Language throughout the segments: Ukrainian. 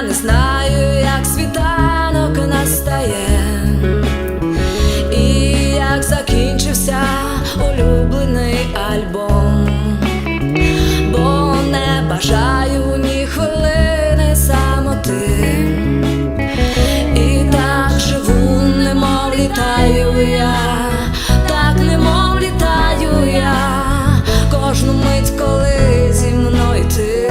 не знаю, як світанок настає, і як закінчився улюблений альбом, бо не бажаю ні хвилини самоти, і так живу, немов літаю я, так немов літаю я, кожну мить, коли зі мною ти.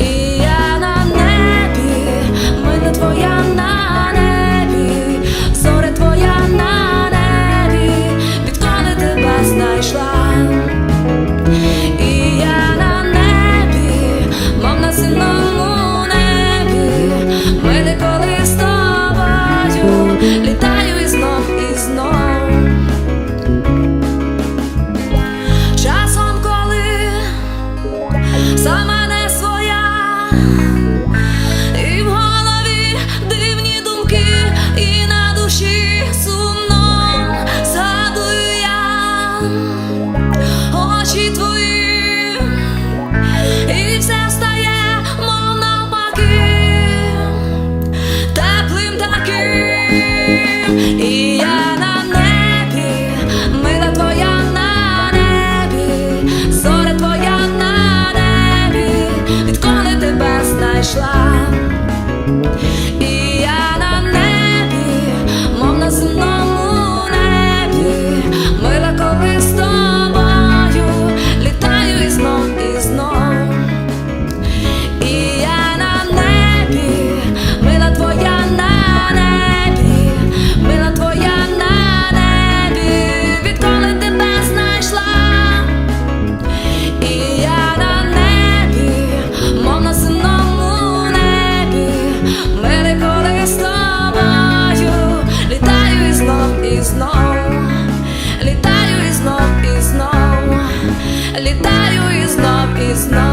І я на небі, мене твоя на небі, зоря твоя на небі, відколи тебе знайшла. І я на небі, мов на синому небі, мене коли з тобою літаю і знов, і знов. Часом, коли сама не своя, і в голові дивні думки, і на душі сумно, згадую я очі твої, і все стає, мов навпаки, теплим таким. І я на небі, мила твоя на небі, зоря твоя на небі, відколи тебе знайшла. І я на небі, мов на земному небі, мила, коли з тобою літаю і знов, і знов. І я на небі, мила твоя на небі, мила твоя на небі, відколи тебе знайшла. І я на небі, мов на земному небі, мила, коли з тобою літаю і знов, і знов, літаю і знов, і знов, літаю і знов, і знов.